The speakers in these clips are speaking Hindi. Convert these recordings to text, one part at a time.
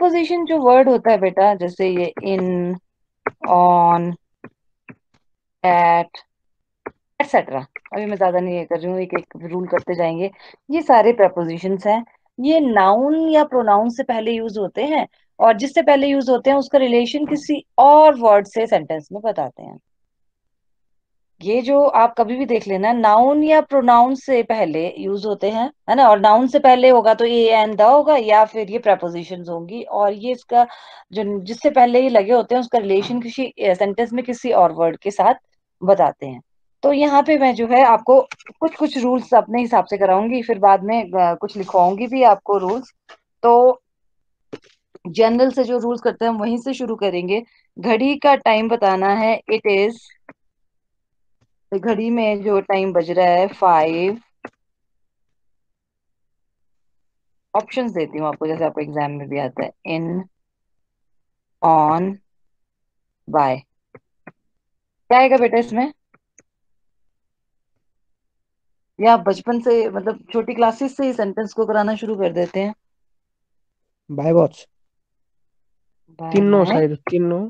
प्रेपोजिशन जो वर्ड होता है बेटा, जैसे ये इन, ऑन, एट, एक्सेट्रा, अभी मैं ज्यादा नहीं ये कर रही हूँ, एक एक रूल करते जाएंगे। ये सारे प्रेपोजिशंस हैं। ये नाउन या प्रोनाउन से पहले यूज होते हैं, और जिससे पहले यूज होते हैं उसका रिलेशन किसी और वर्ड से सेंटेंस में बताते हैं। ये जो आप कभी भी देख लेना, नाउन या प्रोनाउन से पहले यूज होते हैं, है ना। और नाउन से पहले होगा तो ए एंड द होगा, या फिर ये प्रेपोजिशंस होंगी, और ये इसका जो जिससे पहले ये लगे होते हैं उसका रिलेशन किसी सेंटेंस में किसी और वर्ड के साथ बताते हैं। तो यहाँ पे मैं जो है आपको कुछ कुछ रूल्स अपने हिसाब से कराऊंगी, फिर बाद में कुछ लिखवाऊंगी भी आपको रूल्स। तो जनरल से जो रूल्स करते हैं हम वहीं से शुरू करेंगे। घड़ी का टाइम बताना है, इट इज। तो घड़ी में जो टाइम बज रहा है 5। ऑप्शंस देती हूँ आपको, जैसे आपको एग्जाम में भी आता है, इन, ऑन, बाय। क्या आएगा बेटा इसमें? या आप बचपन से मतलब छोटी क्लासेस से ही सेंटेंस को कराना शुरू कर देते हैं? Bye watch. बाय तीनों है, शायद तीनों।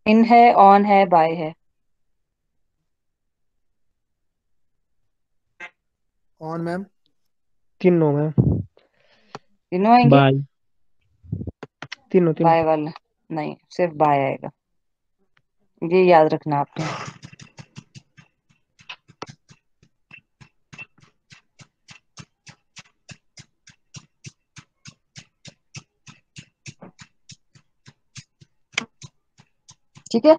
इन है, ऑन है, बाय है। On ma'am. तीनों मैम। तीनों आएंगे? बाय। तीनों तीनों। बाय वाला नहीं, सिर्फ बाय आएगा। ये याद रखना आपने। ठीक है।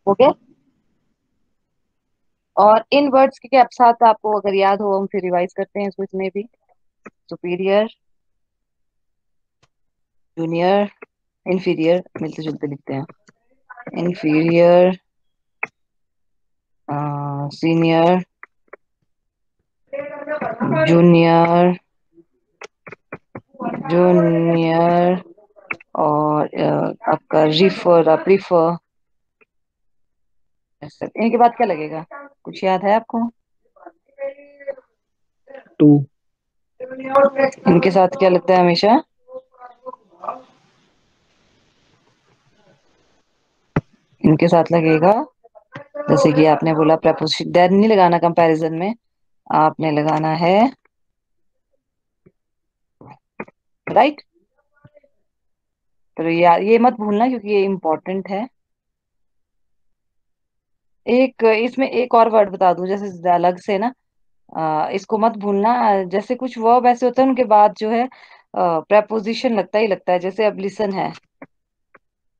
हो गया। और इन वर्ड्स के साथ आपको अगर याद हो, हम फिर रिवाइज करते हैं इसको, इसमें भी। सुपीरियर, जूनियर, इंफीरियर मिलते जुलते लिखते हैं। इंफीरियर, सीनियर, जूनियर, जूनियर, और आपका रिफर, प्रीफर। ऐसे इनके बाद क्या लगेगा? कुछ याद है आपको? टू। इनके साथ क्या लगता है हमेशा? इनके साथ लगेगा, जैसे कि आपने बोला प्रपोजिशन, देन नहीं लगाना कंपैरिजन में, आपने लगाना है राइट। तो ये मत भूलना क्योंकि ये इम्पोर्टेंट है। एक इसमें एक और वर्ड बता दूं जैसे अलग से ना, इसको मत भूलना। जैसे कुछ वर्ब ऐसे होते हैं उनके बाद जो है प्रपोजिशन लगता ही लगता है, जैसे अब लिसन है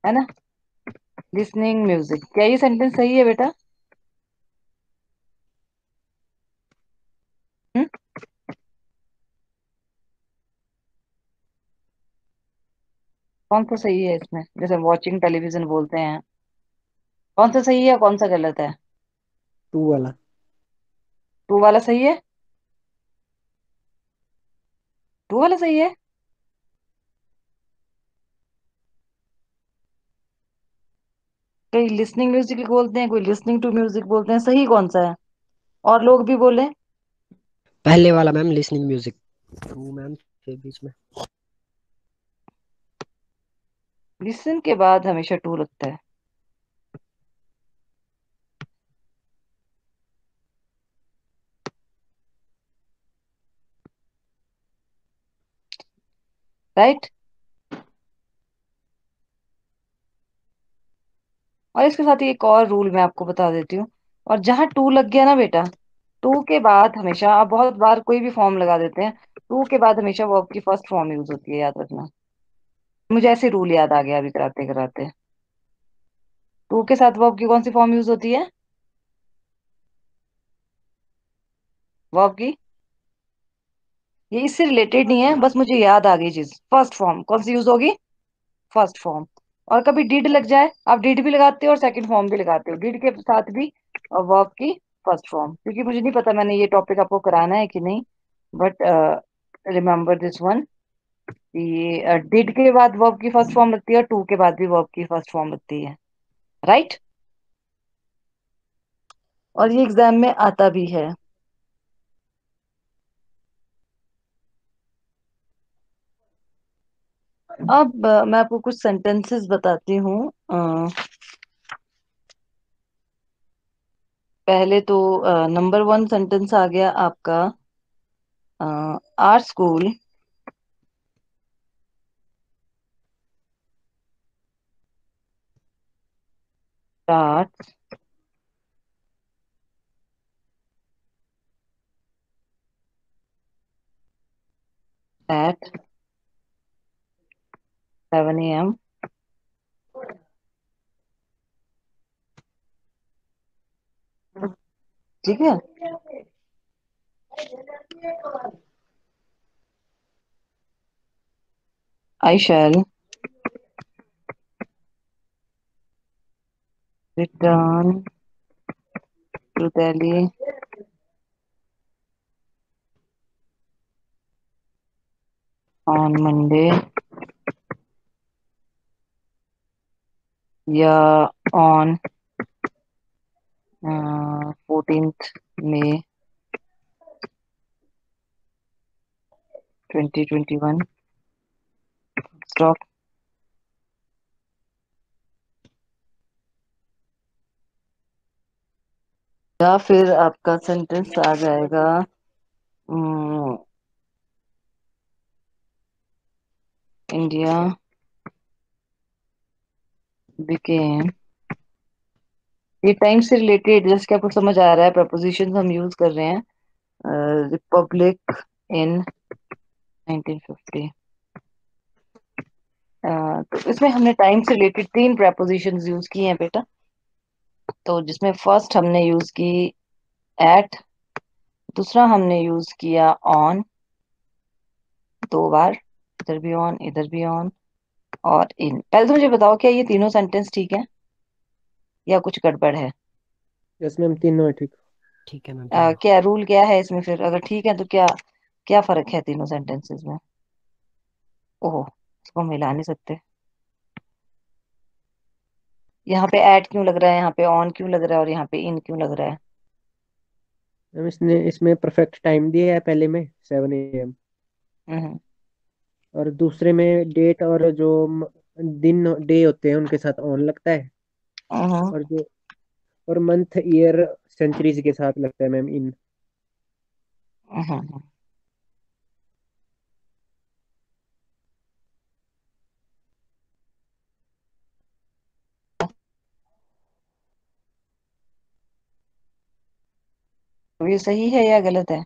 ना। लिसनिंग म्यूजिक, क्या ये सेंटेंस सही है बेटा? हम्म? कौन सा सही है इसमें? जैसे वॉचिंग टेलीविजन बोलते हैं, कौन सा सही है कौन सा गलत है? टू वाला। टू वाला सही है? टू वाला सही है? कई लिसनिंग म्यूजिक बोलते हैं, कोई लिसनिंग टू म्यूजिक बोलते हैं, सही कौन सा है? और लोग भी बोले। पहले वाला ma'am listening music. To ma'am फिर बीच में। लिसन के बाद हमेशा टू लगता है, राइट। और इसके साथ ही एक और रूल मैं आपको बता देती हूँ। और जहां टू लग गया ना बेटा, टू के बाद हमेशा, आप बहुत बार कोई भी फॉर्म लगा देते हैं, टू के बाद हमेशा वर्ब की फर्स्ट फॉर्म यूज होती है, याद रखना। मुझे ऐसे रूल याद आ गया अभी कराते कराते। टू के साथ वर्ब की कौन सी फॉर्म यूज होती है? वर्ब की, ये इससे रिलेटेड नहीं है, बस मुझे याद आ गई चीज। फर्स्ट फॉर्म कौन सी यूज होगी? First form. और कभी डिड लग जाए, आप डिड भी लगाते हो और सेकंड फॉर्म भी लगाते हो, डिड के साथ भी वर्ब की फर्स्ट फॉर्म। क्योंकि मुझे नहीं पता मैंने ये टॉपिक आपको कराना है कि नहीं, बट रिमेम्बर दिस वन। ये डिड के बाद वर्ब की फर्स्ट फॉर्म लगती है, टू के बाद भी वर्ब की फर्स्ट फॉर्म लगती है। राइट। और ये एग्जाम में आता भी है। अब मैं आपको कुछ सेंटेंसेस बताती हूँ। पहले तो नंबर वन सेंटेंस आ गया आपका। Our school start at 7 a.m. ठीक है। I shall return to Delhi on Monday या ऑन 14th May 2021। स्टॉप। या फिर आपका सेंटेंस आ जाएगा, इंडिया बिकेम। ये टाइम से रिलेटेड, जैसे कि आपको समझ आ रहा है, प्रपोजिशन हम यूज कर रहे हैं। रिपब्लिक इन 1950। तो इसमें हमने टाइम से रिलेटेड तीन प्रपोजिशन यूज की हैं बेटा। तो जिसमें फर्स्ट हमने यूज की एट, दूसरा हमने यूज किया ऑन, दो बार, इधर भी ऑन इधर भी ऑन, और इन। पहले तो मुझे बताओ, क्या ये तीनों सेंटेंस ठीक है या कुछ गड़बड़ है? यस मैम, तीनों है ठीक। ठीक है मैम, तीनों। क्या रूल क्या है इसमें फिर, अगर ठीक है तो क्या क्या फर्क है तीनों सेंटेंसेस में? ओह, इसको मिला नहीं सकते। यहाँ पे एट क्यों लग रहा है, यहाँ पे ऑन क्यों लग रहा है, और यहाँ पे इन क्यों लग रहा है? मैम इसने इसमें परफेक्ट टाइम दिया है पहले में 7 AM, हम्म। और दूसरे में डेट और जो दिन डे होते हैं उनके साथ ऑन लगता है, हम्म। और जो और मंथ ईयर सेंचुरीज के साथ लगता है मैम इन। हम्म। तो ये सही है या गलत है?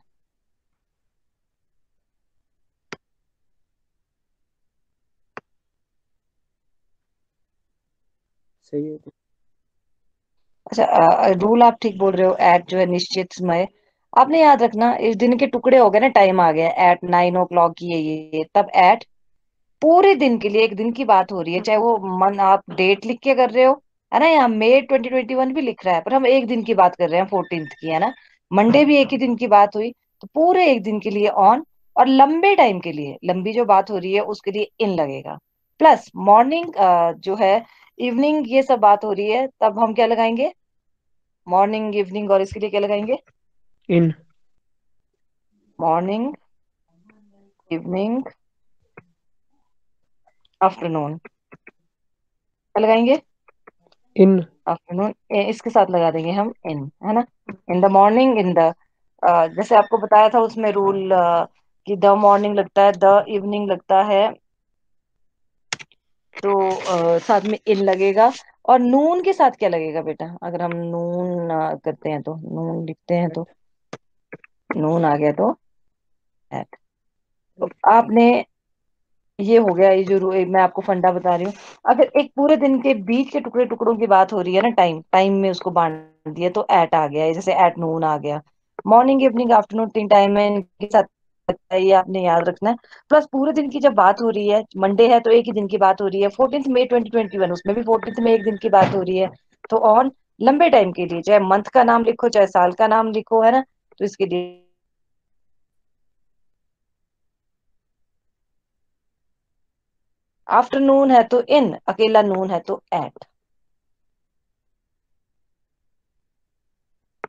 सही है। अच्छा, रूल आप ठीक बोल रहे हो, एट जो है निश्चित समय। आपने याद रखना, इस दिन के टुकड़े हो गए ना, टाइम आ गया एट 9 o'clock की है ये, तब एट पूरे दिन के लिए, एक दिन की बात हो रही है, चाहे वो मन आप डेट लिख के कर रहे हो, है ना, यहाँ मई 2021 भी लिख रहा है, पर हम एक दिन की बात कर रहे हैं, 14th की, है ना। मंडे भी एक ही दिन की बात हुई, तो पूरे एक दिन के लिए ऑन। और लंबे टाइम के लिए, लंबी जो बात हो रही है उसके लिए इन लगेगा। प्लस मॉर्निंग जो है, इवनिंग, ये सब बात हो रही है, तब हम क्या लगाएंगे? मॉर्निंग, इवनिंग, और इसके लिए क्या लगाएंगे? इन। मॉर्निंग, इवनिंग, आफ्टरनून, क्या लगाएंगे? इन। आफ्टरनून, इसके साथ लगा देंगे हम इन, है ना। In the morning, in the, जैसे आपको बताया था उसमें रूल, कि द मॉर्निंग लगता है, द इवनिंग लगता है, तो साथ में इन लगेगा। और नून के साथ क्या लगेगा बेटा, अगर हम नून करते हैं तो, नून लिखते हैं तो, नून आ गया तो at। तो आपने, ये हो गया, ये जो मैं आपको फंडा बता रही हूँ। अगर एक पूरे दिन के बीच के टुकड़े टुकड़ों की बात हो रही है ना, टाइम टाइम में उसको बांट दिया, तो एट आ गया, जैसे एट नून आ गया। मॉर्निंग, इवनिंग, आफ्टरनून, तीन टाइम है इनके साथ लगता है, ये आपने याद रखना है। प्लस पूरे दिन की जब बात हो रही है, मंडे है तो एक ही दिन की बात हो रही है, 14th May 2021, उसमें भी 14th में एक दिन की बात हो रही है। तो ऑन लंबे टाइम के लिए, चाहे मंथ का नाम लिखो चाहे साल का नाम लिखो, है ना, तो इसके लिए आफ्टरनून है तो इन, अकेला नून है तो एट।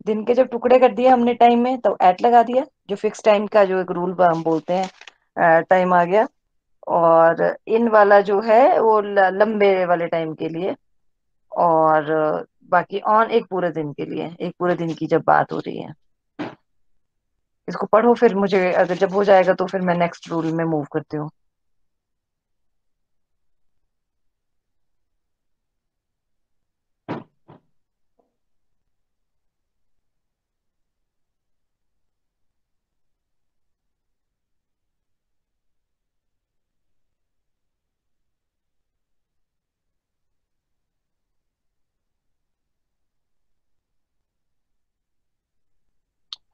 दिन के जब टुकड़े कर दिए हमने टाइम में तो एट लगा दिया, जो फिक्स टाइम का जो एक रूल हम बोलते हैं, टाइम आ गया। और इन वाला जो है वो लंबे वाले टाइम के लिए। और बाकी ऑन एक पूरे दिन के लिए, एक पूरे दिन की जब बात हो रही है। इसको पढ़ो, फिर मुझे अगर जब हो जाएगा तो फिर मैं नेक्स्ट रूल में मूव करती हूँ।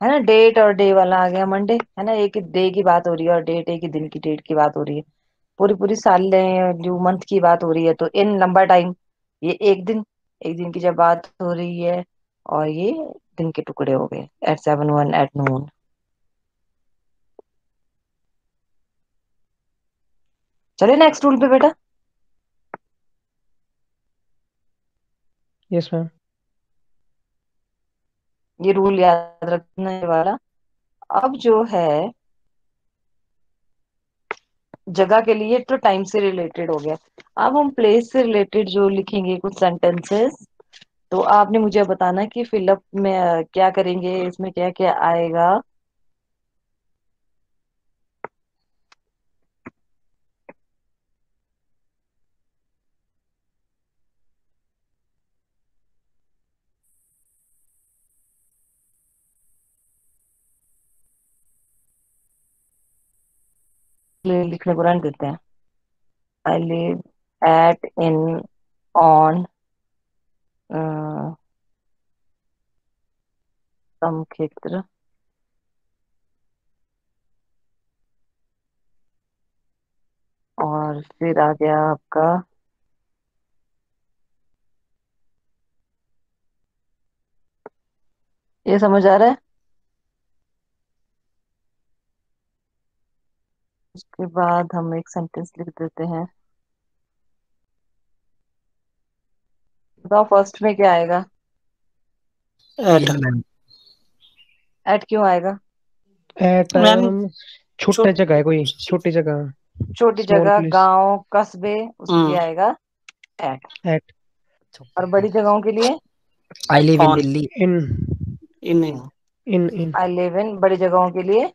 है ना, डेट और डे वाला आ गया मंडे, है ना, एक डे की बात हो रही है और डेट एक ही दिन की डेट की बात हो रही है। पूरी पूरी साल जो मंथ की बात हो रही है तो इन लंबा टाइम, ये एक दिन, एक दिन की जब बात हो रही है। और ये दिन के टुकड़े हो गए, एट 7 1 एट नून। चलिए नेक्स्ट रूल पे बेटा। Yes ma'am. ये रूल याद रखना ये वाला। अब जो है जगह के लिए तो टाइम से रिलेटेड हो गया। अब हम प्लेस से रिलेटेड जो लिखेंगे कुछ सेंटेंसेस। तो आपने मुझे बताना कि फिलअप में क्या करेंगे, इसमें क्या क्या आएगा। लिखने को रन देते हैं। I live at in on समक्षेत्र। और फिर आ गया आपका ये समझ आ रहा है। उसके बाद हम एक सेंटेंस लिख देते हैं। बताओ फर्स्ट में क्या आएगा। एट। इन मैम। एट क्यों आएगा। एट आएगा मैम मैम। छोटा छोट जगह है, कोई छोटी जगह। छोटी स्मॉल जगह, प्लेस। गांव, कस्बे, उसके लिए हम्म आएगा एट। एट। और बड़ी जगहों के लिए I live in on. Delhi. In. In. In. I live in. बड़ी जगहों के लिए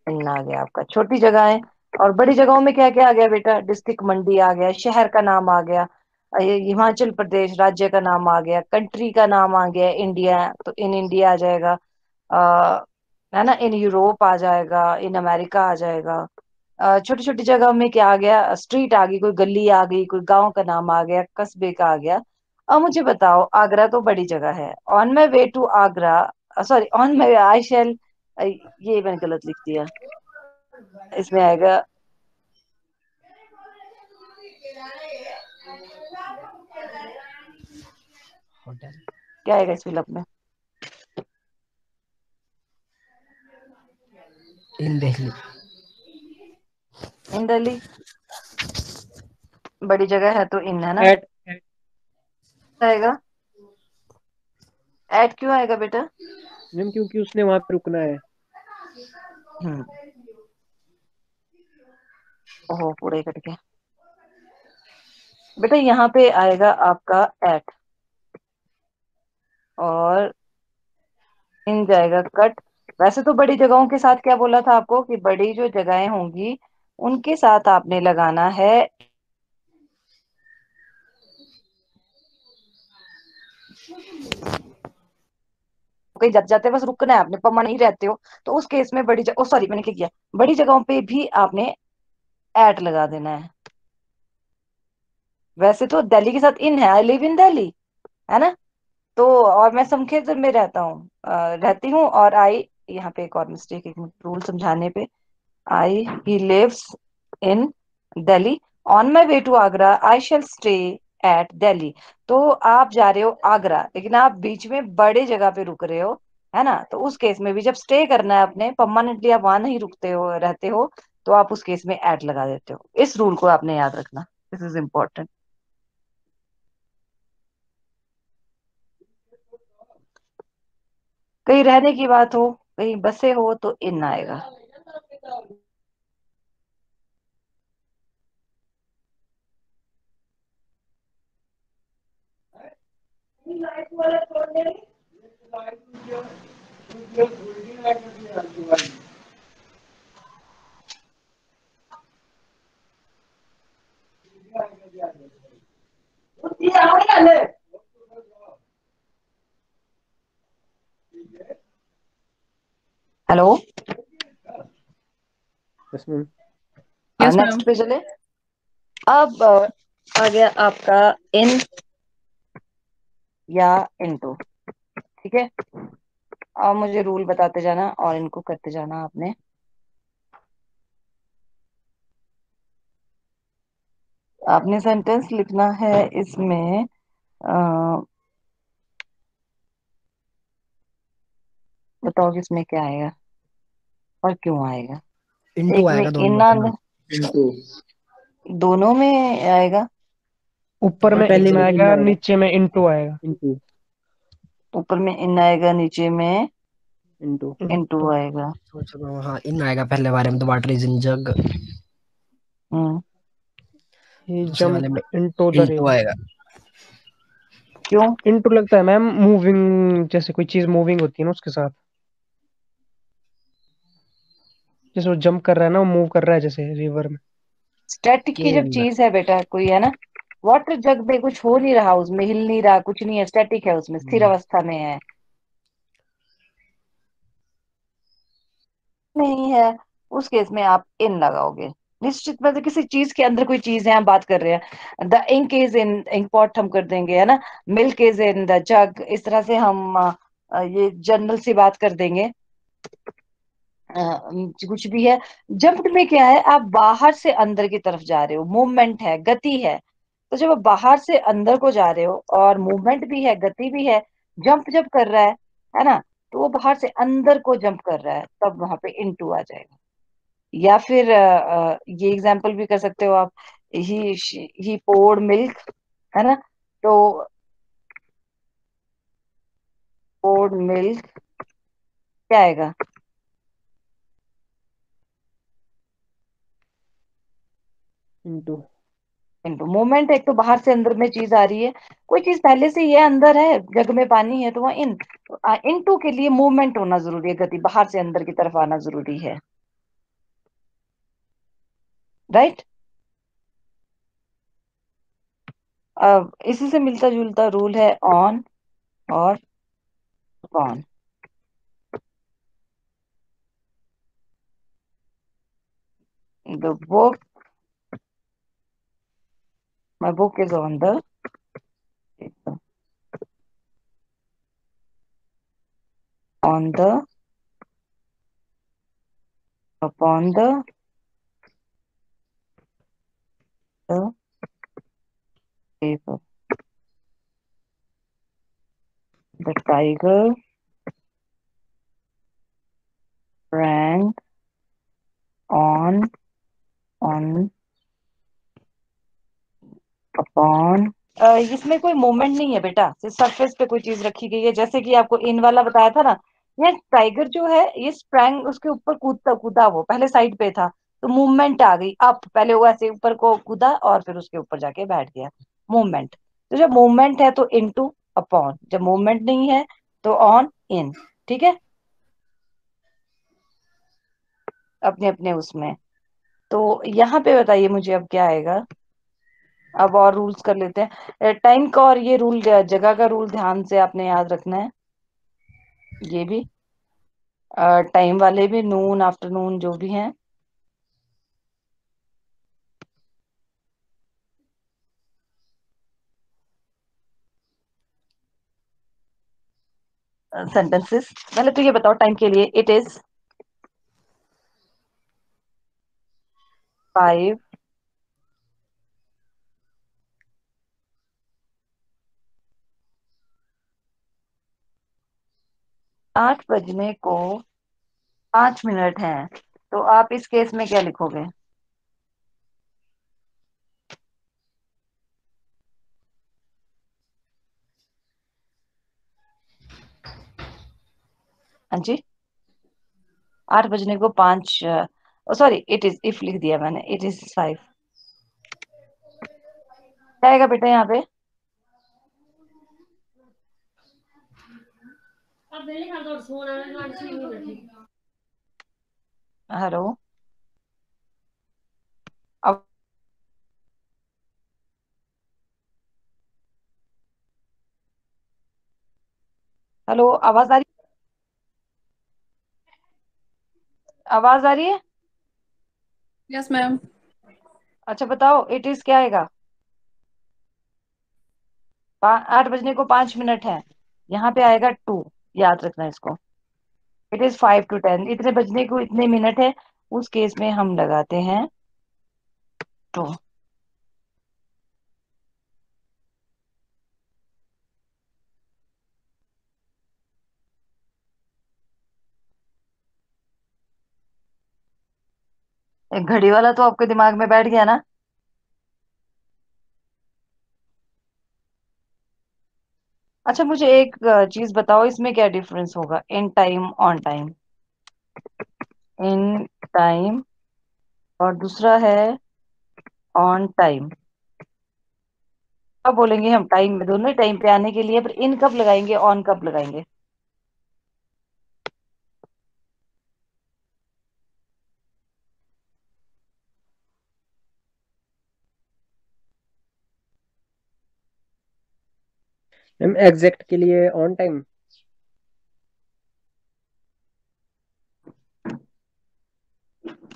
इन आ गया आपका। छोटी जगह है और बड़ी जगहों में क्या क्या आ गया बेटा। डिस्ट्रिक्ट मंडी आ गया, शहर का नाम आ गया, ये हिमाचल प्रदेश राज्य का नाम आ गया, कंट्री का नाम आ गया इंडिया, तो इन इंडिया आ जाएगा। आ, है ना, इन यूरोप आ जाएगा, इन अमेरिका आ जाएगा। छोटी छोटी जगह में क्या आ गया, स्ट्रीट आ गई, कोई गली आ गई, कोई गांव का नाम आ गया, कस्बे का आ गया। अब मुझे बताओ, आगरा तो बड़ी जगह है। On my way to Agra, sorry, on my I shall, ये मैंने गलत लिख दिया। इसमें आएगा होटल। क्या आएगा इस फिलअप में। इन दिल्ली। इन दिल्ली, बड़ी जगह है तो इन, है ना, एट। आएगा। एट क्यों आएगा बेटा। मैम क्योंकि उसने वहां पे रुकना है। हम्म। ओहो, पूरा ही कट गया बेटा। यहाँ पे आएगा आपका एट और इन जाएगा कट। वैसे तो बड़ी जगहों के साथ क्या बोला था आपको कि बड़ी जो जगहें होंगी उनके साथ आपने लगाना है। कहीं जाते जाते बस रुकना है आपने, पम्मा नहीं रहते हो तो उस केस में बड़ी जगह, सॉरी मैंने क्या किया, बड़ी जगहों पे भी आपने एट लगा देना है। वैसे तो दिल्ली के साथ इन है, आई लिव इन दिल्ली, है ना। तो और मैं समखेत्र में रहता हूँ, रहती हूँ। और आई, यहाँ पे एक और मिस्टेक, एक रूल समझाने पे, I he lives in Delhi. On my way to Agra I shall stay at Delhi. तो आप जा रहे हो आगरा लेकिन आप बीच में बड़े जगह पे रुक रहे हो, है ना। तो उस केस में भी जब स्टे करना है अपने, परमानेंटली आप वहां नहीं रुकते हो रहते हो, तो आप उस केस में एट लगा देते हो। इस रूल को आपने याद रखना, दिस इज इम्पोर्टेंट। कहीं रहने की बात हो, कहीं बसे हो, तो इन आएगा। Hello. Yes ma'am. Yes ma'am. Next पे चले। अब आ गया आपका इन या इनटू। ठीक है, अब मुझे रूल बताते जाना और इनको करते जाना आपने। आपने सेंटेंस लिखना है इसमें, बताओ किसमें क्या आएगा और क्यों आएगा। इंटू एक में आएगा दोनों इन में मैम। इनटू। दोनों में आएगा। ऊपर में पहले इन में इन आएगा, आएगा। नीचे में इनटू आएगा। इनटू। ऊपर में इन आएगा, नीचे में इनटू। Into into. आएगा। सोच रहा हूँ हाँ इन आएगा पहले वाले में, तो वाटर इज इन जग। हम्म। ही दूसरे जंप वाले में इनटू द इंटू रिवर। आएगा। क्यों? इनटू लगता है मैम मूविंग, जैसे कोई चीज मूविंग होती है ना उसके साथ। जैसे वो जंप कर रहा है ना, वो मूव कर रहा है जैसे रिवर में। स्टैटिक की ये जब चीज है बेटा कोई, है ना, वाटर जग में कुछ हो नहीं रहा, उसमें हिल नहीं रहा, कुछ नहीं है, स्टैटिक है, उसमें स्थिर अवस्था में है, नहीं है, उस केस में आप इन लगाओगे। निश्चित मतलब किसी चीज के अंदर कोई चीज है, हम बात कर रहे हैं, the ink is in ink pot हम कर देंगे, है ना, milk is in the jug, इस तरह से हम ये जनरल सी बात कर देंगे। कुछ भी है। जंप्ड में क्या है, आप बाहर से अंदर की तरफ जा रहे हो, मूवमेंट है, गति है। तो जब आप बाहर से अंदर को जा रहे हो और मूवमेंट भी है, गति भी है, जंप जब कर रहा है ना, तो वो बाहर से अंदर को जंप कर रहा है, तब वहां पे इनटू आ जाएगा। या फिर ये एग्जाम्पल भी कर सकते हो आप, ही पोर्ड मिल्क, है ना, तो पोर्ड मिल्क क्या आएगा? इनटू। इनटू मूवमेंट, एक तो बाहर से अंदर में चीज आ रही है, कोई चीज पहले से ये अंदर है, जग में पानी है, तो वह इन, इनटू के लिए मूवमेंट होना जरूरी है, गति बाहर से अंदर की तरफ आना जरूरी है। राइट। अब इसी से मिलता जुलता रूल है ऑन और upon. The book, my book is on the paper, on the, upon the paper, the tiger rank on, on, upon. इसमें कोई मूवमेंट नहीं है बेटा, सिर्फ सरफेस पे कोई चीज रखी गई है, जैसे कि आपको इन वाला बताया था ना, ये टाइगर जो है ये स्प्रैंग, उसके ऊपर कूदता कूदा, वो पहले साइड पे था, तो मूवमेंट आ गई अप, पहले वो ऐसे ऊपर को कूदा और फिर उसके ऊपर जाके बैठ गया, मूवमेंट। तो जब मूवमेंट है तो इनटू, अपॉन, जब मूवमेंट नहीं है तो ऑन, इन। ठीक है, अपने अपने उसमें। तो यहाँ पे बताइए मुझे अब क्या आएगा। अब और रूल्स कर लेते हैं, टाइम का, और ये रूल जगह का रूल ध्यान से आपने याद रखना है, ये भी टाइम वाले भी, नून आफ्टरनून जो भी हैं। सेंटेंसेस, पहले तो ये बताओ टाइम के लिए, इट इज 5, 8 बजने को 5 मिनट हैं। तो आप इस केस में क्या लिखोगे? हाँ जी, 8 बजने को 5, सॉरी, इट इज इफ लिख दिया मैंने, इट इज 5। क्या आएगा बेटा यहाँ पे? हेलो, अब हेलो, आवाज आ रही? आवाज आ रही है? Yes ma'am. अच्छा बताओ, इट इज क्या आएगा? 8 बजने को 5 मिनट है, यहाँ पे आएगा 2। याद रखना इसको। इट इज 5 to 10, इतने बजने को इतने मिनट है, उस केस में हम लगाते हैं 2। एक घड़ी वाला तो आपके दिमाग में बैठ गया ना? अच्छा मुझे एक चीज बताओ, इसमें क्या डिफरेंस होगा, in time on time? In time और दूसरा है ऑन टाइम। अब बोलेंगे हम टाइम में, दोनों ही टाइम पे आने के लिए, पर इन कब लगाएंगे, ऑन कब लगाएंगे? मैम एग्जैक्ट के लिए ऑन टाइम।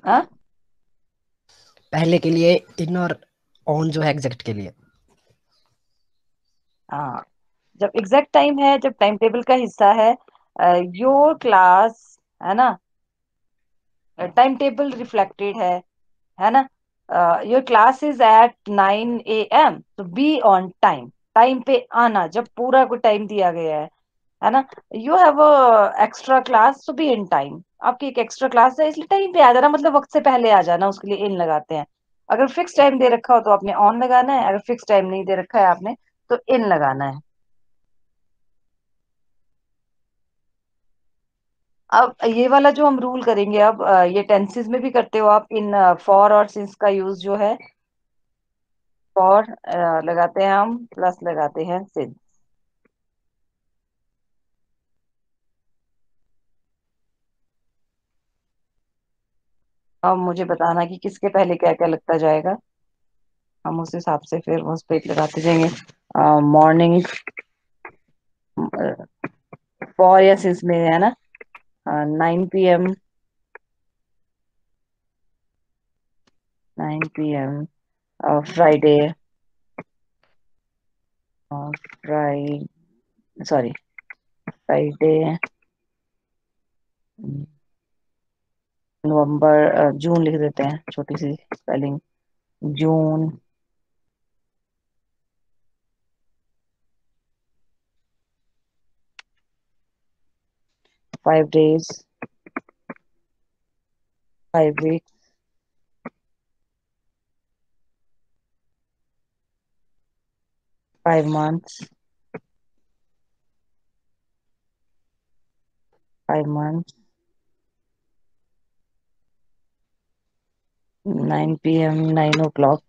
हाँ, पहले के लिए इन और ऑन जो है एग्जैक्ट के लिए। हाँ, जब एग्जैक्ट टाइम है, जब टाइम टेबल का हिस्सा है, योर क्लास, है ना, टाइम टेबल रिफ्लेक्टेड है ना, your class is at 9 AM, तो बी ऑन टाइम, टाइम पे आना, जब पूरा कोई टाइम दिया गया है ना। यू हैव एक्स्ट्रा क्लास, तो बी इन टाइम, आपकी एक एक्स्ट्रा क्लास है इसलिए टाइम पे आ जाना, मतलब वक्त से पहले आ जाना, उसके लिए इन लगाते हैं। अगर फिक्स टाइम दे रखा हो तो आपने ऑन लगाना है, अगर फिक्स टाइम नहीं दे रखा है आपने तो इन लगाना है। अब ये वाला जो हम रूल करेंगे, अब ये टेंसेस में भी करते हो आप, इन फॉर और सिंस का यूज जो है, फॉर लगाते हैं हम, प्लस लगाते हैं सिंस। अब मुझे बताना कि किसके पहले क्या क्या लगता जाएगा, हम उस हिसाब से फिर उस पे लगाते जाएंगे। मॉर्निंग, फॉर या सिंस में है ना, 9 PM, 9 PM, Friday, Friday, sorry, Friday, November, June लिख देते हैं, छोटी सी spelling, June, 5 days, 5 weeks, 5 months, 5 months, 9 PM, 9 o'clock,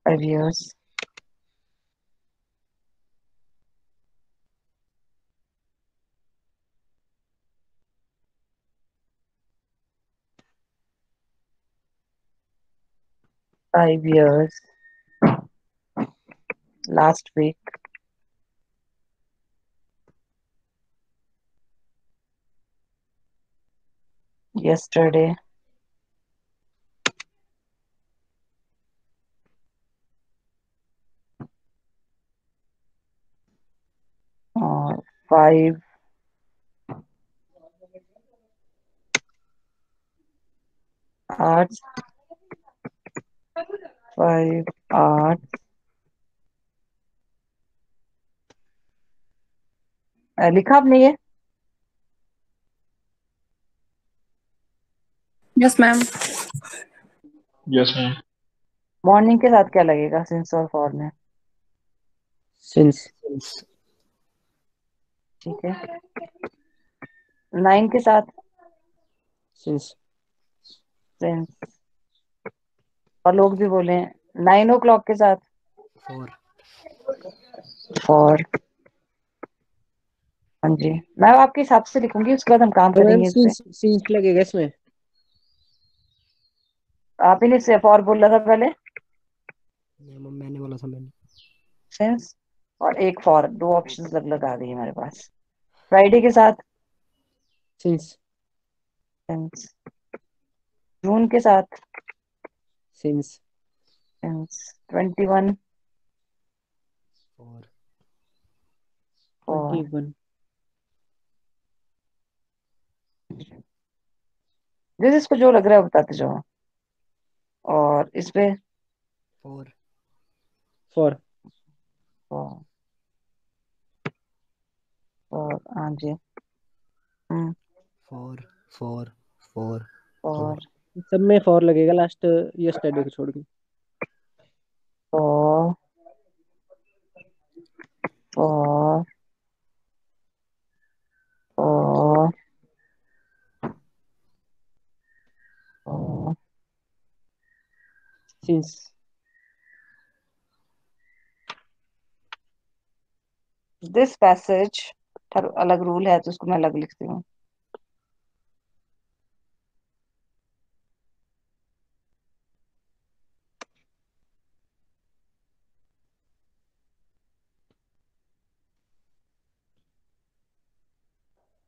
5 years, 5 years, last week, yesterday, और 5, आर्ट्स 5 आर्ट्स। लिखा आपने ये? Yes ma'am. Yes ma'am. Morning के साथ क्या लगेगा सिंस और फॉर में? सिंस। ठीक है। 9 के साथ? सिंस। सिंस। और लोग भी बोले 9 o'clock के साथ? फोर। फॉर। हाँ जी, मैं आपके हिसाब से लिखूंगी, उसके बाद हम काम तो मैम करेंगे इस पे। सिंस सिंस लगेगा इसमें। आप ही ने फॉर बोला था पहले। मैंने बोला था मैंने। सिंस और एक फॉर, दो ऑप्शंस लगा दिए हमारे पास। फ्राइडे के साथ? सिंस। सिंस। जून के साथ? सिंस। सिंस। 21? फोर। फॉर। 21। जिसको जो लग रहा है बताते जाओ। और इस पे? फोर। फॉर। फॉर। फॉर। हाँ जी। फोर। फोर। फोर। फॉर। सब में फॉर लगेगा लास्ट यस्टरडे को छोड़ के। For. For. For. For. Since. This passage अलग रूल है तो उसको मैं अलग लिखती हूँ।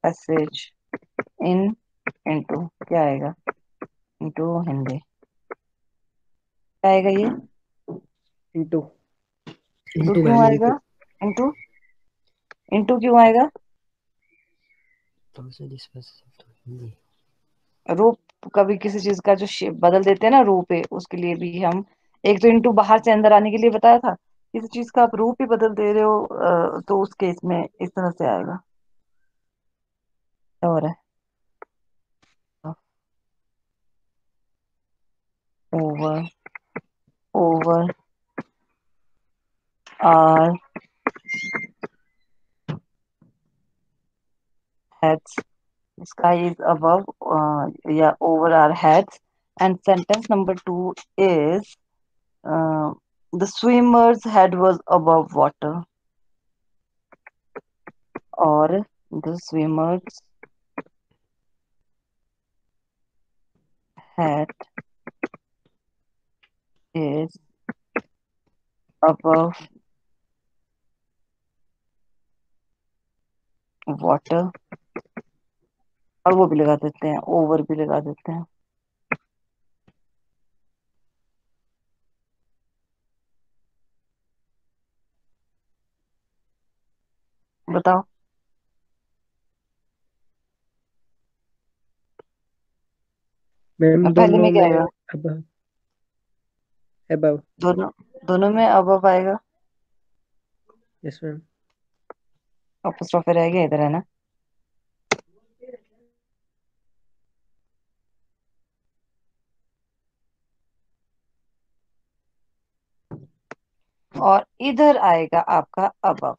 पैसेज इन इनटू क्या आएगा? इनटू हिंदी क्या आएगा ये? इंटू। इनटू इंटू क्यों मैम आएगा? इंटू। इनटू इनटू क्यों आएगा? तो से हिंदी। रूप कभी किसी चीज का जो शेप बदल देते हैं ना, रूप है, उसके लिए भी हम एक तो इनटू बाहर से अंदर आने के लिए बताया था। किसी चीज का आप रूप ही बदल दे रहे हो तो उस केस में इस तरह से आएगा। क्या हो रहा है? Over. Over our heads, sky is above yeah, over our heads. And sentence number 2 is uh, the swimmer's head was above water. Or the swimmer's head is above water। और वो भी लगा देते हैं, ओवर भी लगा देते हैं। बताओ। मैम अब पहले दोनों में क्या में आएगा? अब अबव। दोनों दोनों में अब आएगा। Yes ma'am. अपोस्ट्रोफी रह गया इधर, है ना? और इधर आएगा आपका अबव।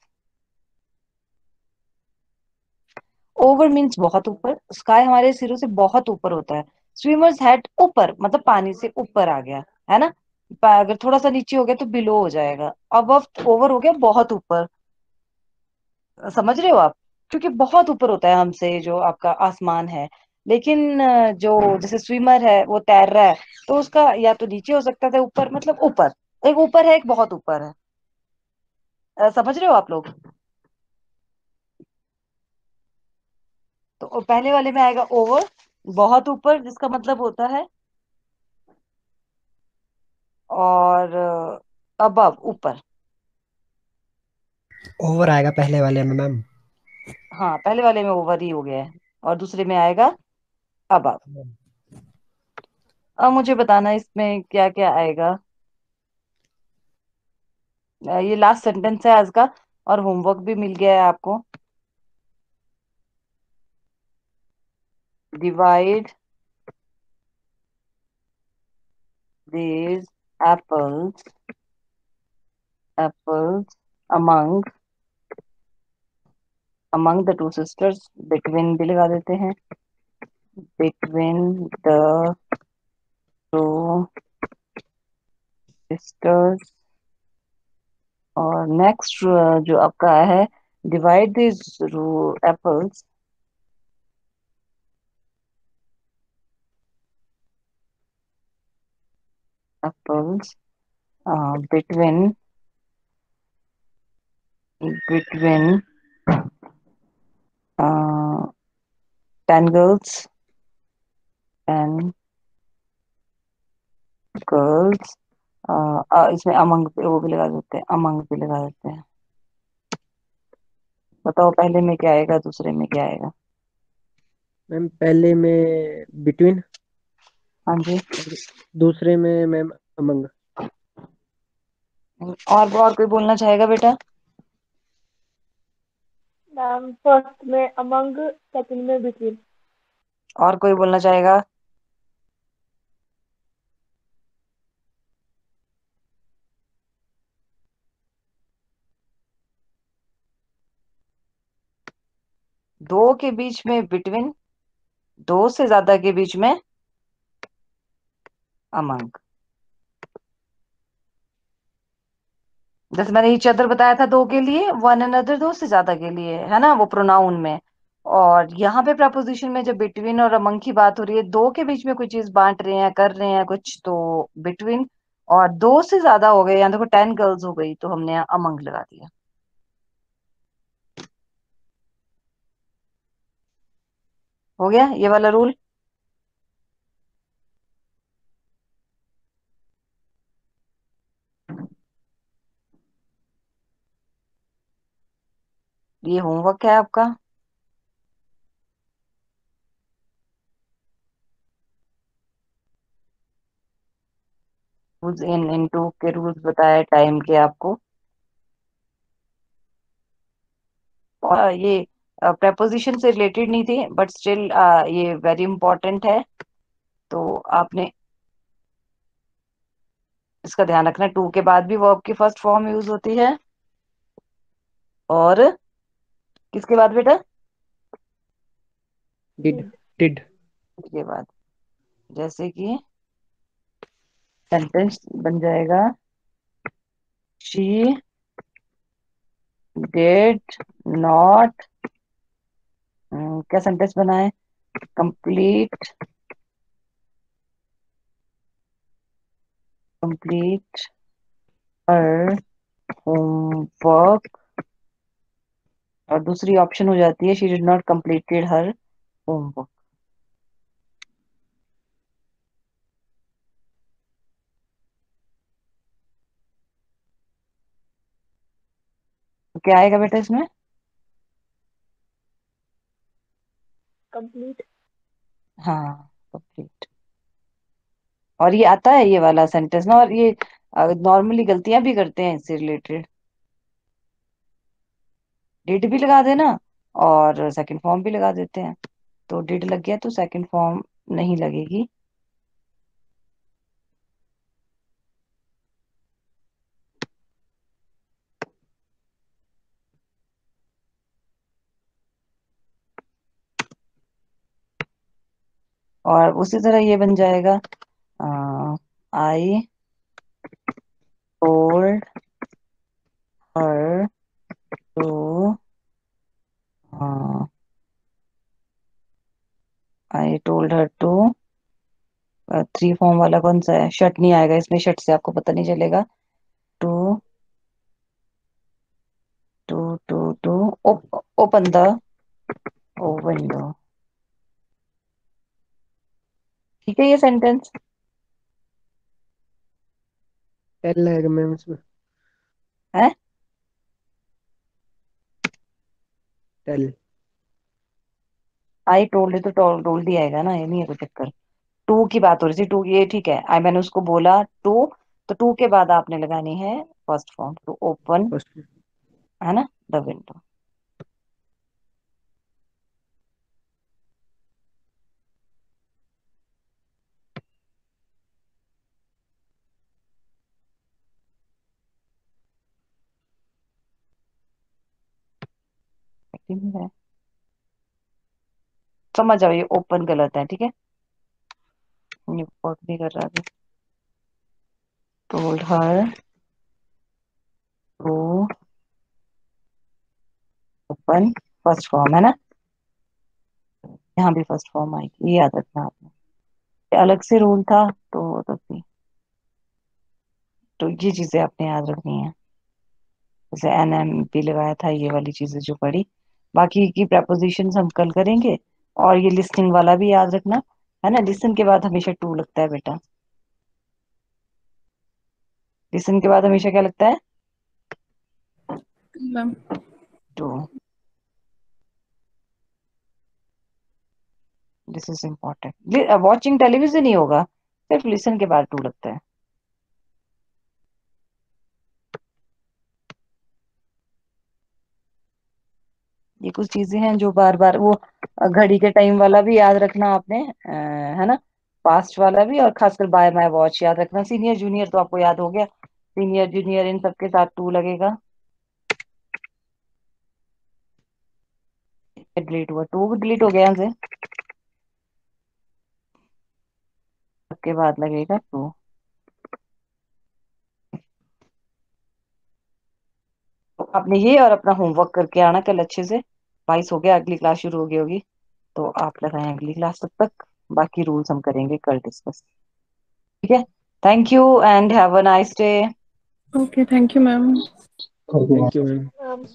ओवर मीन्स बहुत ऊपर, स्काई हमारे सिरों से बहुत ऊपर होता है। स्विमर्स हेड ऊपर मतलब पानी से ऊपर आ गया, है ना? अगर थोड़ा सा नीचे हो गया तो बिलो हो जाएगा। अबव ओवर हो गया बहुत ऊपर। समझ रहे हो आप? क्योंकि बहुत ऊपर होता है हमसे जो आपका आसमान है। लेकिन जो जैसे स्विमर है वो तैर रहा है, तो उसका या तो नीचे हो सकता था, ऊपर मतलब ऊपर। एक ऊपर है, एक बहुत ऊपर है। समझ रहे हो आप लोग? तो पहले वाले में आएगा ओवर, बहुत ऊपर, जिसका मतलब होता है। और अबव ऊपर। ओवर आएगा पहले वाले में मैम। हाँ, पहले वाले में ओवर ही हो गया है, और दूसरे में आएगा अबव। अब मुझे बताना इसमें क्या क्या आएगा। ये लास्ट सेंटेंस है आज का, और होमवर्क भी मिल गया है आपको। Divide these apples among the two sisters, between भी लगा देते हैं, between the two sisters। और नेक्स्ट जो आपका है, divide these apples apples between 10 girls and girls। इसमें अमंग पे वो भी लगा देते हैं, अमंग भी लगा देते हैं। बताओ पहले में क्या आएगा, दूसरे में क्या आएगा। मैम पहले में बिटवीन, हाँ जी। दूसरे में मैम अमंग। और कोई बोलना चाहेगा बेटा। मैम फर्स्ट में अमंग, सेकंड में बिटवीन। और कोई बोलना चाहेगा। दो के बीच में बिटवीन, दो से ज्यादा के बीच में अमंग। जैसे मैंने ईच अदर बताया था दो के लिए, वन अनदर दो से ज्यादा के लिए, है ना, वो प्रोनाउन में। और यहाँ पे प्रपोजिशन में जब बिटवीन और अमंग की बात हो रही है, दो के बीच में कोई चीज बांट रहे हैं, कर रहे हैं कुछ, तो बिटवीन। और दो से ज्यादा हो गए, यहाँ देखो 10 गर्ल्स हो गई, तो हमने यहाँ अमंग लगा दिया। हो गया ये वाला रूल। ये होमवर्क है आपका। रूल्स इन टू के रूल्स बताए टाइम के आपको। और ये प्रेपोजिशन से रिलेटेड नहीं थी, बट स्टिल ये वेरी इंपॉर्टेंट है, तो आपने इसका ध्यान रखना। टू के बाद भी वर्ब की फर्स्ट फॉर्म यूज होती है, और किसके बाद बेटा, डिड। डिड। के बाद। जैसे कि सेंटेंस बन जाएगा, शी डिड नॉट, क्या सेंटेंस बना है, कंप्लीट हर होमवर्क। और दूसरी ऑप्शन हो जाती है, she did not completed her homework. तो क्या आएगा बेटा इसमें। कंप्लीट। हाँ, कंप्लीट। और ये आता है ये वाला सेंटेंस ना, और ये नॉर्मली गलतियां भी करते हैं इससे रिलेटेड। डिड भी लगा देना, और सेकंड फॉर्म भी लगा देते हैं। तो डिड लग गया तो सेकंड फॉर्म नहीं लगेगी। और उसी तरह ये बन जाएगा, I told her to, I told her to. Three form वाला कौन सा है, शट नहीं आएगा इसमें, शट से आपको पता नहीं चलेगा। To to to to open the window. ठीक है ये सेंटेंस। टेल आएगा मैम इसमें। है टेल। आई टोल्ड है तो टोल्ड ही आएगा ना, ये नहीं है कोई चक्कर। टू की बात हो रही थी, टू ये ठीक है, आई मैंने उसको बोला टू, तो टू के बाद आपने लगानी है first form, to open, first है ना, द विंडो। समझ जाओ ये ओपन गलत है, ठीक है, ये वर्क नहीं कर रहा अभी। Told her to open first form, है ना, यहाँ भी फर्स्ट फॉर्म आएगी, ये याद रखना आपने, ये अलग से रूल था तो भी, तो ये चीजें आपने याद रखनी है, जैसे NMP लगाया था, ये वाली चीजें जो पढ़ी, बाकी की प्रपोजिशंस हम कल करेंगे। और ये लिस्टिंग वाला भी याद रखना, है ना, लिसन के बाद हमेशा टू लगता है बेटा, लिसन के बाद हमेशा क्या लगता है, ma'am. To, this is important. Watching television ही होगा, सिर्फ लिसन के बाद टू लगता है। ये कुछ चीजें हैं जो बार बार, वो घड़ी के टाइम वाला भी याद रखना आपने, है ना, पास्ट वाला भी, और खासकर बाय माय वॉच याद रखना। सीनियर जूनियर तो आपको याद हो गया, सीनियर जूनियर इन सबके साथ टू लगेगा। डिलीट हुआ, टू डिलीट हो गया यहाँ से, सबके बाद लगेगा टू। तो आपने ये और अपना होमवर्क करके आना कल अच्छे से, 22 हो गया, अगली क्लास शुरू हो गई होगी, तो आप लगाएं अगली क्लास, तब तक बाकी रूल्स हम करेंगे कल डिस्कस, ठीक है। Thank you and have a nice day. Okay, thank you ma'am. Okay. Thank you ma'am. Um,